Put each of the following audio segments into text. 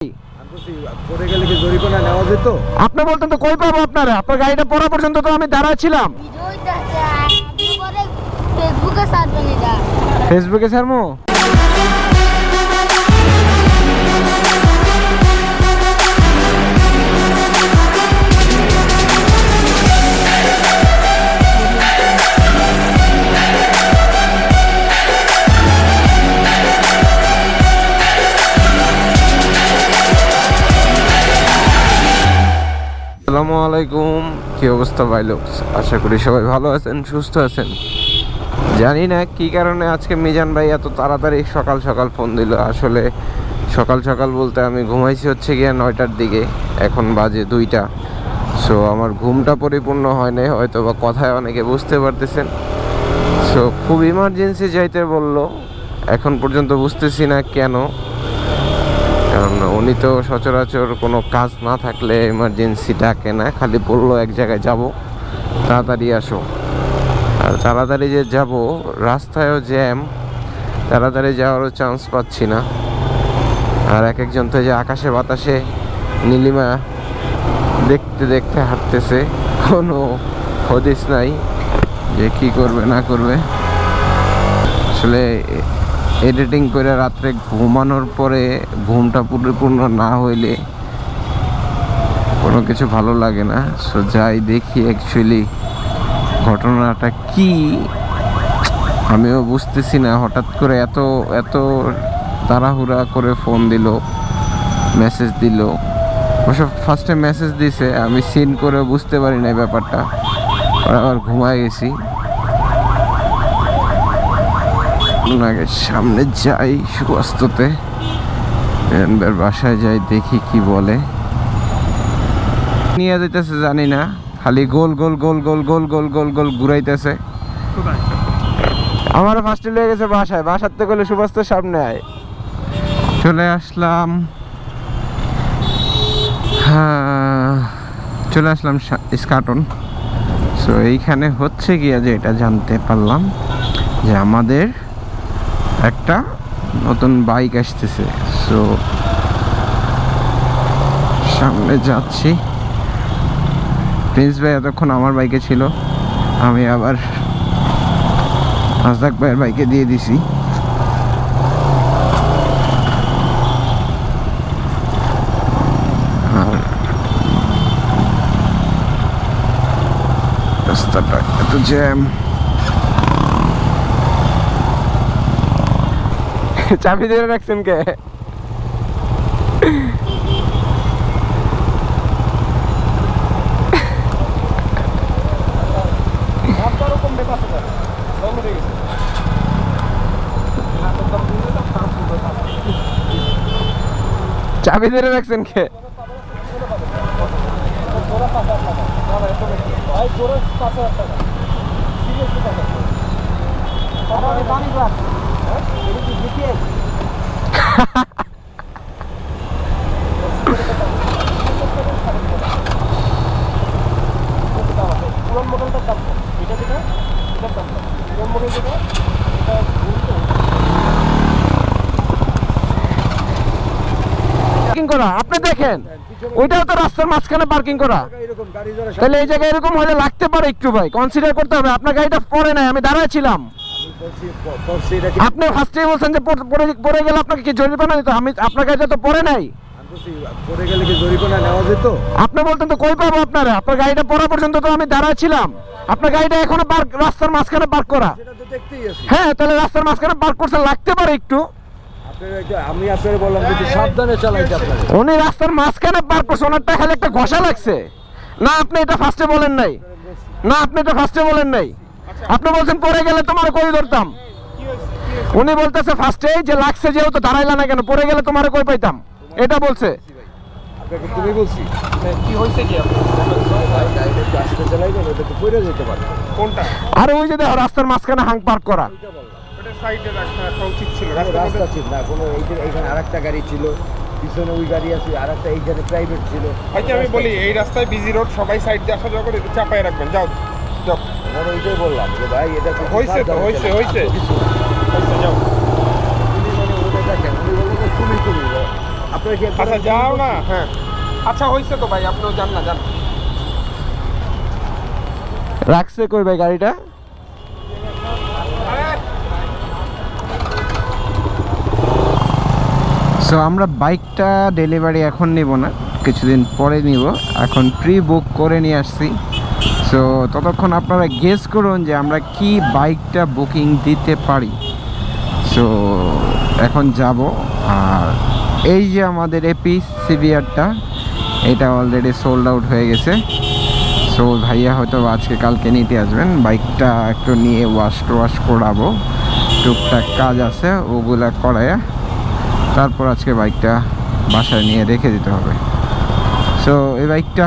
পড়ে গেলে কি জরিমানা নেওয়া যেত? আপনি বলতেন তো কই পাবো আপনারা? আপনার গাড়িটা পড়া পর্যন্ত তো আমি দাঁড়ায় ছিলাম। ফেসবুকে ছাড়মু? আসসালামু আলাইকুম, কি অবস্থা ভাই লোকস? আশা করি সবাই ভালো আছেন, সুস্থ আছেন। জানি না কি কারণে আজকে মিজান ভাই এত তাড়াতাড়ি সকাল সকাল ফোন দিল। আসলে সকাল সকাল বলতে আমি ঘুমাইছি হচ্ছে গিয়ে 9টার দিকে, এখন বাজে 2টা। সো আমার ঘুমটা পরিপূর্ণ হয় নাই, হয়তো বা কথায় অনেকে বুঝতে পারতেছেন। সো খুব ইমার্জেন্সি যাইতে বললো, এখন পর্যন্ত বুঝতেছি না কেন। কারণ উনি তো সচরাচর কোনো কাজ না থাকলে এমার্জেন্সি ডাকে না, খালি বললো এক জায়গায় যাব, তাড়াতাড়ি আসো। আর তাড়াতাড়ি যে যাব, রাস্তায়ও জ্যাম, তাড়াতাড়ি যাওয়ারও চান্স পাচ্ছি না। আর এক একজন তো যে আকাশে বাতাসে নীলিমা দেখতে দেখতে হাঁটতেছে, কোনো হদিস নাই যে কি করবে না করবে। আসলে এডিটিং করে রাত্রে ঘুমানোর পরে ঘুমটা পরিপূর্ণ না হইলে কোনো কিছু ভালো লাগে না। সো যাই দেখি অ্যাকচুয়ালি ঘটনাটা কি, আমিও বুঝতেছি না। হঠাৎ করে এত এত তাড়াহুড়া করে ফোন দিল, মেসেজ দিল। অবশ্য ফার্স্টে মেসেজ দিছে, আমি সিন করে বুঝতে পারি না ব্যাপারটা, আবার ঘুমায় গেছি। আগে সামনে যাই সুস্বাস্থ্যতে, বাসায় যাই দেখি কি বলে। নিয়ে যেতেছে জানি না, খালি গোল গোল গোল গোল গোল গোল গোল গোল ঘুরাইতেছে। আমারও ফার্স্টে লেগে গেছে বাসায়, বাসার থেকে গেলে সুস্বাস্থ্যের সামনে আয়। চলে আসলাম, হ্যাঁ চলে আসলাম স্কাটন। সো এইখানে হচ্ছে গিয়া যে এটা জানতে পারলাম যে আমাদের একটা নতুন বাইক আসতেছে। সো সামনে যাচ্ছি। প্রিন্স ভাই এতক্ষণ আমার বাইকে ছিল, আমি আবার রাজাক ভাইয়ের বাইকে দিয়ে দিছি। আর রাস্তাটা এত জ্যাম। চাবি ধরে রাখছেন কে? চাবি ধরে রাখছেন কে? আপনি দেখেন ওইটাও তো রাস্তার মাঝখানে পার্কিং করা, তাহলে এই জায়গায় এরকম হলে লাগতে পারে। একটু ভাই কনসিডার করতে হবে। আপনার গাড়িটা পড়ে নাই, আমি দাঁড়ায় ছিলাম। আপনি ফার্স্টে বলছেন যে পড়ে গেলে আপনাকে কি জরিমানা দিত? আমি আপনার গাড়িটা তো পড়ে নাই। পড়ে গেলে কি জরিমানা নেওয়া যেত? আপনি বলতেন তো কই পাবো আপনারা? আপনার গাড়িটা পড়া পর্যন্ত তো আমি দাঁড়ায় ছিলাম। আপনার গাড়িটা এখনো রাস্তার মাঝখানে পার্ক করা। হ্যাঁ, তাহলে রাস্তার মাঝখানে পার্ক করতে লাগতে পারে একটু। আমি আপনাকে বললাম যে সাবধানে চালাইতে। আপনারা উনি রাস্তার মাঝখানে পার্ক করছে, ওনারটা খালি একটা ঘষা লাগছে। না আপনি এটা ফার্স্টে বলেন নাই, না আপনি এটা ফার্স্টে বলেন নাই। আপনি বলছেন পড়ে গেলে তোমার কই ধরতাম। উনি বলতেছে ফার্স্টে যে লাগছে, যেহেতু দাঁড়াইলা না কেন, পড়ে গেলে তোমার কই পাইতাম, এটা বলছে। তুমি বলছি কি হয়েছে কি আসতে চালাইবেন, ওটা তো পড়ে যেতে পারে। কোনটা? আর ওই যে দেখো রাস্তার মাঝখানে হাঙ্ক পার্ক করা, ওটা সাইডে রাখা উচিত ছিল। রাস্তা ঠিক না, কোনো এইখানে আরেকটা গাড়ি ছিল, পিছনে ওই গাড়ি আছে, আরেকটা এইখানে প্রাইভেট ছিল। আচ্ছা আমি বলি, এই রাস্তায় বিজি রোড, সবাই সাইড দিয়ে আসা যাওয়া করে, চাপায় রাখবেন। যাও যাও, আমরা ওইটাই বললাম যে ভাই এটা হয়েছে তো হয়েছে হয়েছে যাও। তুমি মানে ওটা দেখেন, তুমি আপনারা কি আচ্ছা যাও না, হ্যাঁ আচ্ছা হয়েছে তো ভাই, আপনিও যান না, যান। রাখছে কই ভাই গাড়িটা? সো আমরা বাইকটা ডেলিভারি এখন নিব না, কিছুদিন পরে নিব। এখন প্রি বুক করে নিয়ে আসছি। সো ততক্ষণ আপনারা গেস করুন যে আমরা কি বাইকটা বুকিং দিতে পারি। সো এখন যাব। আর এই যে আমাদের এপি সিভিআরটা, এটা অলরেডি সোল্ড আউট হয়ে গেছে। সো ভাইয়া হয়তো আজকে কালকে নিতে আসবেন। বাইকটা একটু নিয়ে ওয়াশ করাবো, টুকটাক কাজ আছে ওগুলা করাইয়া তারপর আজকে বাইকটা বাসায় নিয়ে রেখে দিতে হবে। সো এই বাইকটা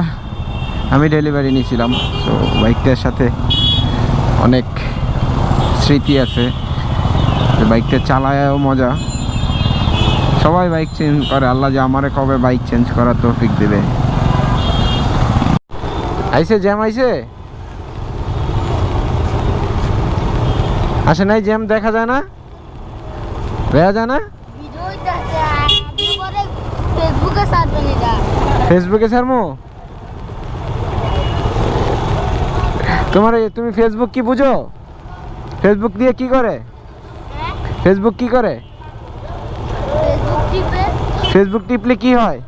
আমি ডেলিভারি নিয়েছিলাম। সো বাইকটার সাথে অনেক স্মৃতি আছে। বাইকটা চালায়ও মজা। সবাই বাইক চেঞ্জ করে, আল্লাহ যে আমারে কবে বাইক চেঞ্জ করার তৌফিক দেবে। আইছে জ্যাম আইছে, আসে নাই জ্যাম, দেখা যায় না, দেখা যায় না। ফেসবুকে ছাড়মু তুমি ফেসবুক কি বুঝো? ফেসবুক দিয়ে কি করে? ফেসবুক কি করে? ফেসবুক টিপলে কি হয়?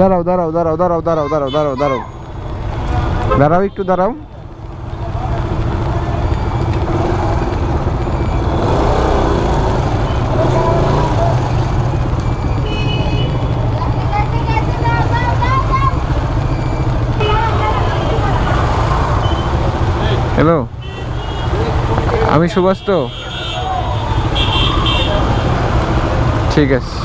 দাঁড়াও দাঁড়াও দাঁড়াও দাঁড়াও দাঁড়াও দাঁড়াও দাঁড়াও দাঁড়াও দাঁড়াও, একটু দাঁড়াও। হ্যালো, আমি সুভাষ তো, ঠিক আছে।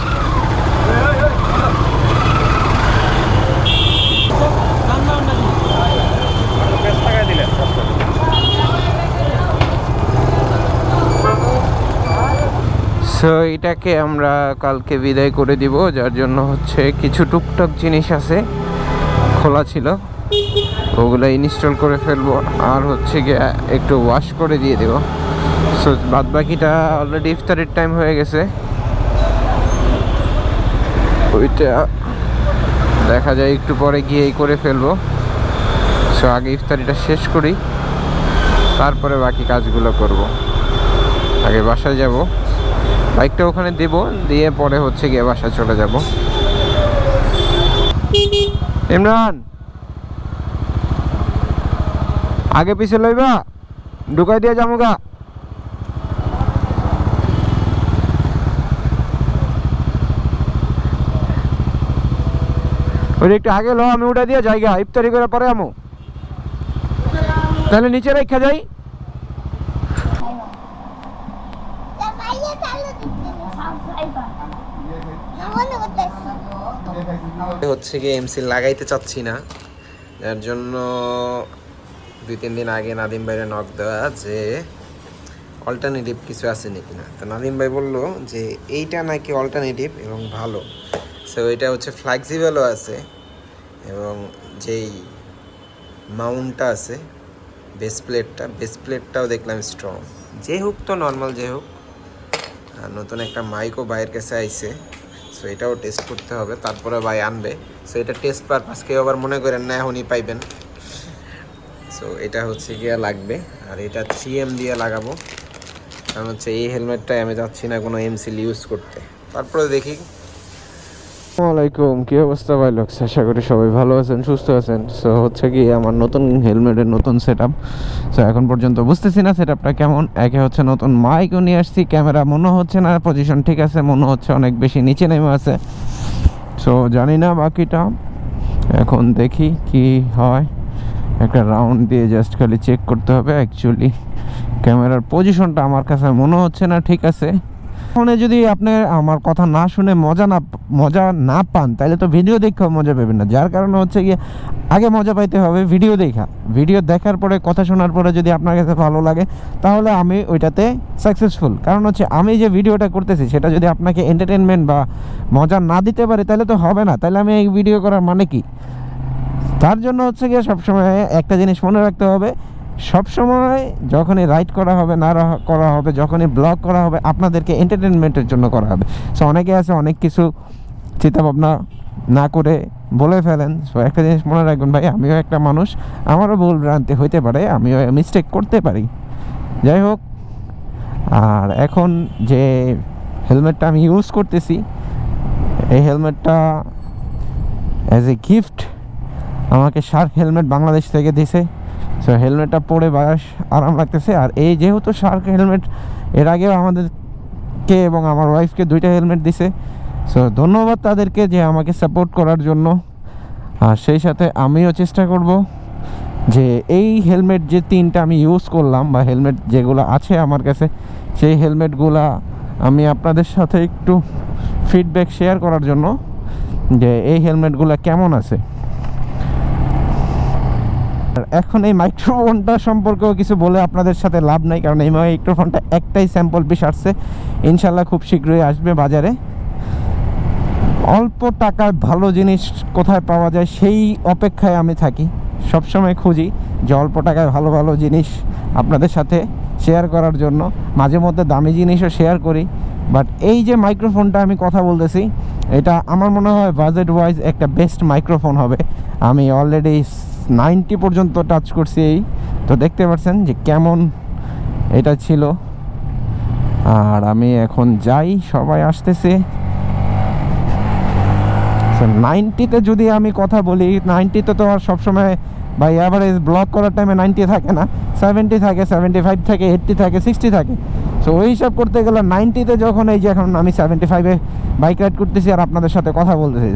সো এটাকে আমরা কালকে বিদায় করে দিব, যার জন্য হচ্ছে কিছু টুকটাক জিনিস আছে খোলা ছিল, ওগুলো ইনস্টল করে ফেলবো। আর হচ্ছে গিয়ে একটু ওয়াশ করে দিয়ে দেবো। সো বাদ বাকিটা অলরেডি ইফতারের টাইম হয়ে গেছে, ওইটা দেখা যায় একটু পরে গিয়েই করে ফেলবো। সো আগে ইফতারিটা শেষ করি, তারপরে বাকি কাজগুলো করব। আগে বাসায় যাব, বাইকটা ওখানে দেব, দিয়ে পরে হচ্ছে গিয়ে বাসায় চলে যাব। ইমরান, আগে পিছে লইবা, ঢুকাই দিয়ে যামুগা। ওই একটু আগে লো, আমি উঠে দিয়ে জায়গা ইফতারি করে পরে আমু, তাহলে নিচে রেখা যাই। হচ্ছে গিয়ে এমসি লাগাইতে চাচ্ছি না, যার জন্য 2-3 দিন আগে নাদিম ভাইয়ের নক দেওয়া যে অল্টারনেটিভ কিছু আছে নাকি না। তো নাদিম ভাই বললো যে এইটা নাকি অল্টারনেটিভ এবং ভালো। সো এটা হচ্ছে ফ্লেক্সিবলও আছে, এবং যেই মাউন্টটা আছে বেস প্লেটটাও দেখলাম স্ট্রং। যে হোক তো নর্মাল যে হোক, আর নতুন একটা মাইকও ভাইয়ের কাছে আইছে। সো এটাও টেস্ট করতে হবে, তারপরে ভাই আনবে। সো এটা টেস্ট পারপাস, কেউ আবার মনে করেন না এখনই পাইবেন। সো এটা হচ্ছে গিয়া লাগবে, আর এটা 3M দিয়ে লাগাবো, কারণ হচ্ছে এই হেলমেটটাই আমি যাচ্ছি না কোনো এমসিল ইউজ করতে। তারপরে দেখি। আসসালামু আলাইকুম, কী অবস্থা ভাই লোকস? আশা করি সবাই ভালো আছেন, সুস্থ আছেন। সো হচ্ছে কি আমার নতুন হেলমেটের নতুন সেট আপ। সো এখন পর্যন্ত বুঝতেছি না সেট আপটা কেমন। একে হচ্ছে নতুন মাইকও নিয়ে আসছি, ক্যামেরা মনে হচ্ছে না পজিশন ঠিক আছে, মনে হচ্ছে অনেক বেশি নিচে নেমে আছে। সো জানি না বাকিটা, এখন দেখি কি হয়। একটা রাউন্ড দিয়ে জাস্ট খালি চেক করতে হবে। অ্যাকচুয়ালি ক্যামেরার পজিশনটা আমার কাছে মনে হচ্ছে না ঠিক আছে, ফোনে যদি আপনি আমার কথা না শুনে মজা না পান তাহলে তো ভিডিও দেখেও মজা পাবেন না। যার কারণে হচ্ছে গিয়ে আগে মজা পাইতে হবে ভিডিও দেখার পরে কথা শোনার পরে যদি আপনার কাছে ভালো লাগে তাহলে আমি ওইটাতে সাকসেসফুল। কারণ হচ্ছে আমি যে ভিডিওটা করতেছি সেটা যদি আপনাকে এন্টারটেনমেন্ট বা মজা না দিতে পারে তাহলে তো হবে না, তাহলে আমি এই ভিডিও করার মানে কি? তার জন্য হচ্ছে গিয়ে সবসময় একটা জিনিস মনে রাখতে হবে, সবসময় যখনই রাইড করা হবে করা হবে, যখনই ব্লগ করা হবে আপনাদেরকে এন্টারটেনমেন্টের জন্য করা হবে। সো অনেকে আছে অনেক কিছু চিন্তাভাবনা না করে বলে ফেলেন। সো একটা জিনিস মনে রাখবেন ভাই, আমিও একটা মানুষ, আমারও ভুল ভ্রান্তি হইতে পারে, আমিও মিস্টেক করতে পারি। যাই হোক, আর এখন যে হেলমেটটা আমি ইউজ করতেছি এই হেলমেটটা অ্যাজ এ গিফট আমাকে শার্ক হেলমেট বাংলাদেশ থেকে দিছে। সো হেলমেটটা পরে বেশ আরাম লাগতেছে। আর এই যেহেতু শার্ক হেলমেট এর আগেও আমাদেরকে এবং আমার ওয়াইফকে 2টা হেলমেট দিছে। সো ধন্যবাদ তাদেরকে যে আমাকে সাপোর্ট করার জন্য। আর সেই সাথে আমিও চেষ্টা করব যে এই হেলমেট যে 3টা আমি ইউজ করলাম বা হেলমেট যেগুলো আছে আমার কাছে সেই হেলমেটগুলা আমি আপনাদের সাথে একটু ফিডব্যাক শেয়ার করার জন্য যে এই হেলমেটগুলো কেমন আছে। আর এখন এই মাইক্রোফোনটা সম্পর্কেও কিছু বলে আপনাদের সাথে লাভ নাই, কারণ এই মাইক্রোফোনটা একটাই স্যাম্পল পিস আসছে, ইনশাল্লাহ খুব শীঘ্রই আসবে বাজারে। অল্প টাকায় ভালো জিনিস কোথায় পাওয়া যায় সেই অপেক্ষায় আমি থাকি, সবসময় খুঁজি যে অল্প টাকায় ভালো ভালো জিনিস আপনাদের সাথে শেয়ার করার জন্য। মাঝে মধ্যে দামি জিনিসও শেয়ার করি, বাট এই যে মাইক্রোফোনটা আমি কথা বলতেছি এটা আমার মনে হয় বাজেট ওয়াইজ একটা বেস্ট মাইক্রোফোন হবে। আমি অলরেডি 90 পর্যন্ত টাচ করছি, এই তো দেখতে পাচ্ছেন যে কেমন এটা ছিল। আর আমি এখন যাই, সবাই আসতেছে। 90-তে যদি আমি কথা বলি, 90-তে তো আর সবসময় বা অ্যাভারেজ ব্লগ করার টাইমে 90 থাকে না, 70 থাকে, 75 থাকে, 80 থাকে, 60 থাকে। সো ওই হিসাব করতে গেলে 90-তে যখন এই যে এখন আমি 75-এ বাইক রাইড করতেছি আর আপনাদের সাথে কথা বলতেছি,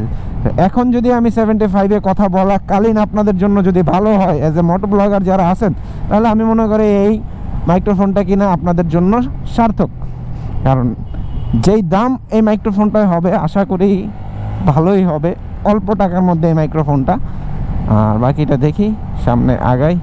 এখন যদি আমি 75-এ কথা বলাকালীন আপনাদের জন্য যদি ভালো হয় অ্যাজ এ মোটো ব্লগার যারা আছেন, তাহলে আমি মনে করি এই মাইক্রোফোনটা কিনা আপনাদের জন্য সার্থক। কারণ যেই দাম এই মাইক্রোফোনটায় হবে আশা করি ভালোই হবে, অল্প টাকার মধ্যে এই মাইক্রোফোনটা। আর বাকিটা দেখি, সামনে আগাই।